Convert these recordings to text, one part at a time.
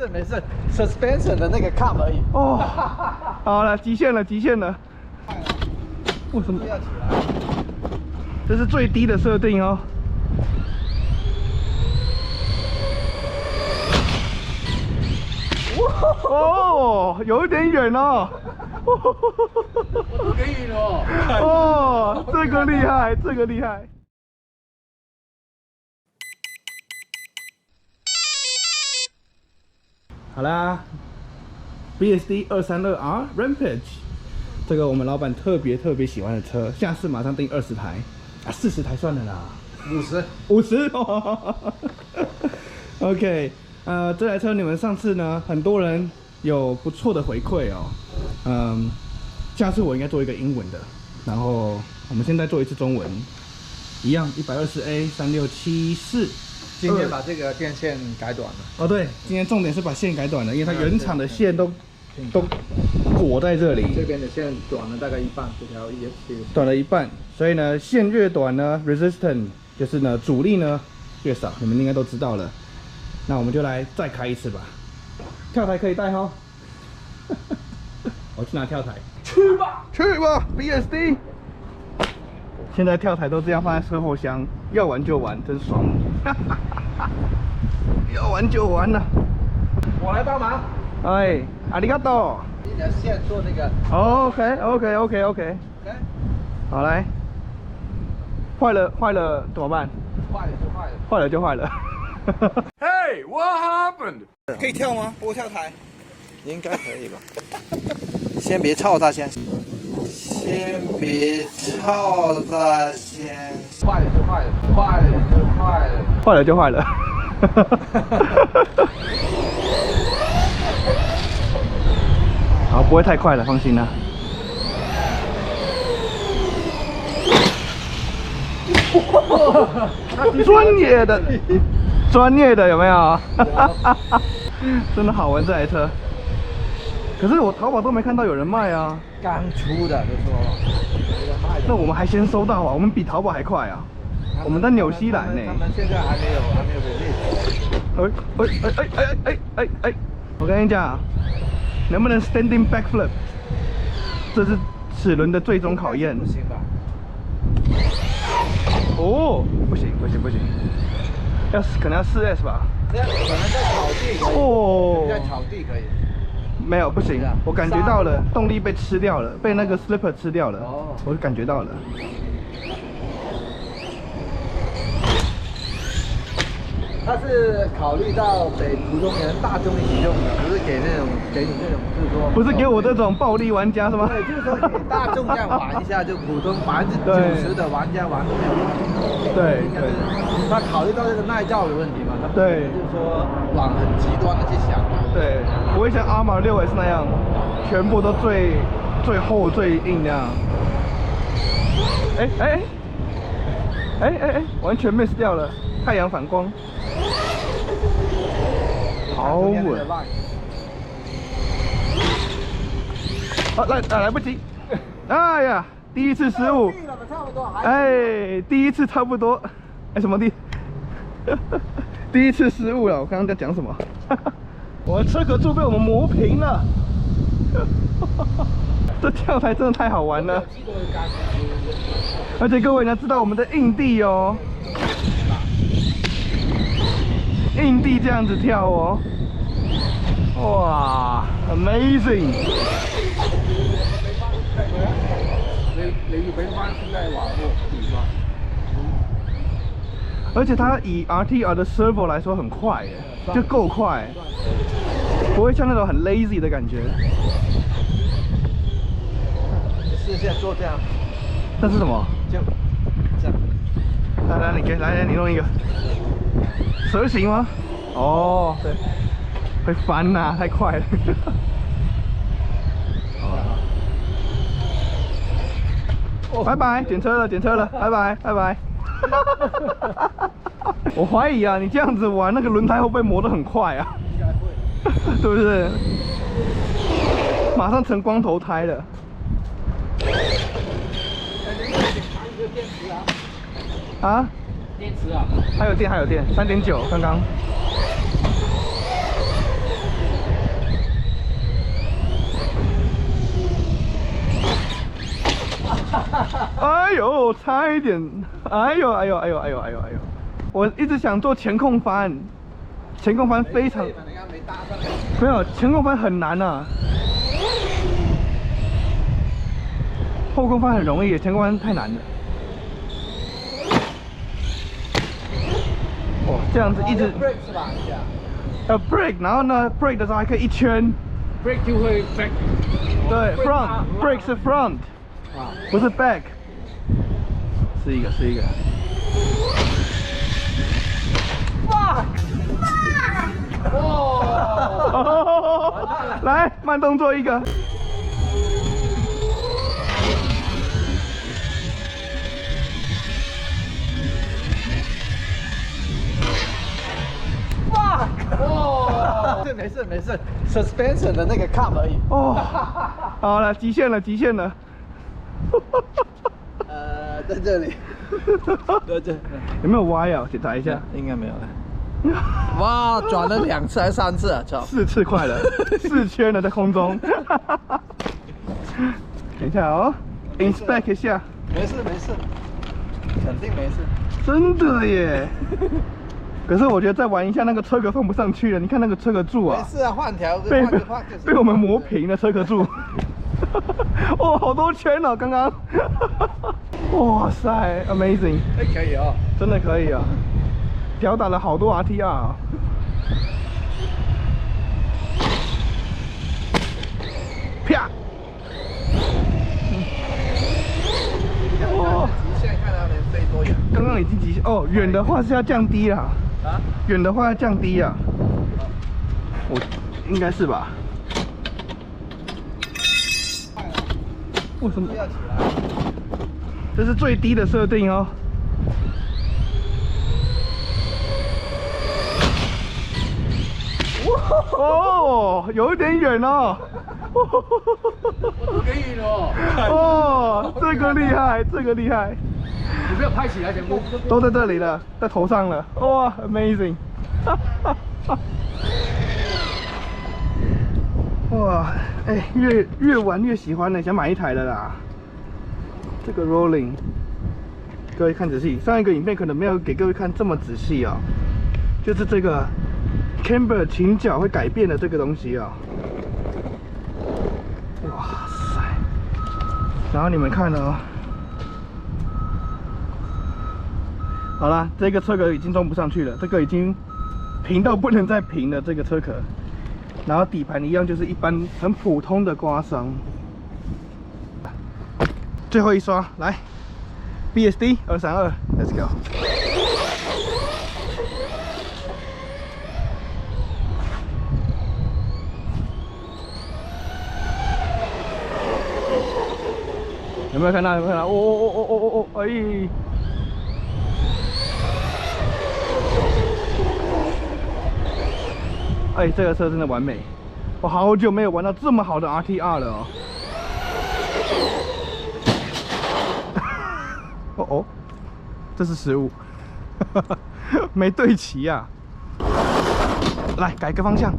没事 ，suspension 的那个 cup 而已。哦，好了，极限了，极限了。为什么要起来？这是最低的设定哦。哦，有一点远哦。我都可以了。哦，这个厉害，这个厉害。好啦 ，BSD 232R Rampage， 这个我们老板特别喜欢的车，下次马上订20台啊，40台算了啦，50。OK， 这台车你们上次呢，很多人有不错的回馈哦，下次我应该做一个英文的，然后我们现在做一次中文，一样120A 3674。今天把这个电线改短了。哦，对，今天重点是把线改短了，因为它原厂的线都裹在这里。这边的线短了大概一半，这条也短了一半，所以呢，线越短呢 ，resistance 就是呢阻力呢越少，你们应该都知道了。那我们就来再开一次吧。跳台可以带哈。我去拿跳台。去吧 ，BSD。现在跳台都这样放在车后箱，要玩就玩，真爽。要玩就玩了。我来帮忙。哎，阿里嘎多。你的线做那个。OK。好来。坏了怎么办？坏了就坏了。Hey, what happened? 可以跳吗？拨跳台？应该可以吧。先别操它先。先别操它先。坏了就坏了。好，不会太快了，放心啦。专业的有没有？真的好玩这台车。可是我淘宝都没看到有人卖啊。刚出的就说。那我们还先收到啊，我们比淘宝还快啊。我们在纽西兰呢。他们现在还没有 release。哎！我跟你讲，能不能 standing backflip， 这是齿轮的最终考验。不行吧？哦，不行，可能要4S 吧。可能在草地可以。哦，在草地可以。没有，不行，我感觉到了，动力被吃掉了，被那个 slipper 吃掉了。哦，我感觉到了。它是考虑到给普通人、大众一起用的，不是给你这种，就是说，不是给我这种暴力玩家是吗？对，就是说给大众这样玩一下，就普通90%的玩家玩都没有问题。对，他考虑到这个耐造的问题嘛，他对，就是说往很极端的去想。对，不会像阿玛6S那样，全部都最厚最硬那样。完全 miss 掉了，太阳反光。好稳！来不及！哎呀，第一次失误。哎，第一次差不多。哎，什么第一次失误了，我刚刚在讲什么？我的车壳柱被我们磨平了。这跳台真的太好玩了。而且各位你要知道我们的硬地哦。硬地这样子跳哦，哇 ，amazing！ 你俾翻先係話而且它以 RTR 的 servo 来说很快耶，就够快，不会像那种很 lazy 的感觉。视线做这样，那是什么？就这样。来，你弄一个。蛇形吗？哦，对，会翻呐，太快了。拜拜，检车了，拜拜。我怀疑啊，你这样子玩，那个轮胎会不会磨得很快啊？应该会，对不对？马上成光头胎了。啊？电池啊？还有电，3.9，刚刚。呦，差一点！哎呦！我一直想做前空翻，前空翻非常没有前空翻很难啊，后空翻很容易，前空翻太难了。哦，这样子一直 break 是吧？一下。break， 然后呢 break 的时候还可以一圈。 break 就会 back。对 ，front break 是 front， 不是 back。是一个。fuck！ 哇！来，慢动作一个。哦，没事 ，suspension 的那个 cup 而已。哦，好了，极限了。在这里，在这，有没有歪啊？检查一下，应该没有了。哇，转了2次还是3次啊？操，4次快了，4圈了在空中。等一下哦 ，inspect 一下。没事，肯定没事。真的耶！可是我觉得再玩一下，那个车壳放不上去了。你看那个车壳柱啊，没事啊，换条，被我们磨平了车壳柱。哦，好多圈哦，刚刚。哇塞 ，amazing！ 哎，可以哦，真的可以啊，吊打了好多 RTR 啊。啪！哇，极限看他能飞多远。刚刚已经极限哦，远的话是要降低啦。啊？远的话要降低啊。我应该是吧？为什么？要起来。这是最低的设定哦。哦，有一点远哦。我都可以了。哦，这个厉害，你不要拍起来，全部。都在这里了，在头上了。哇 ，amazing！ 哇，哎，越玩越喜欢了，想买一台了啦。这个 rolling， 各位看仔细，上一个影片可能没有给各位看这么仔细哦，就是这个 camber 倾角会改变的这个东西哦。哇塞！然后你们看哦，好啦，这个车壳已经装不上去了，这个已经平到不能再平了，这个车壳。然后底盘一样，就是一般很普通的刮伤。最后一刷，来 ，BSD 232，Let's go。有没有看到？哦，哎！哎，这个车真的完美，我好久没有玩到这么好的 RTR 了哦。哦，这是失误，没对齐呀。来，改个方向。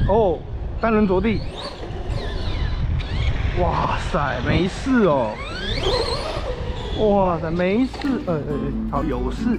哦，单人着地。哇塞，没事哦。哇塞，没事，好有事。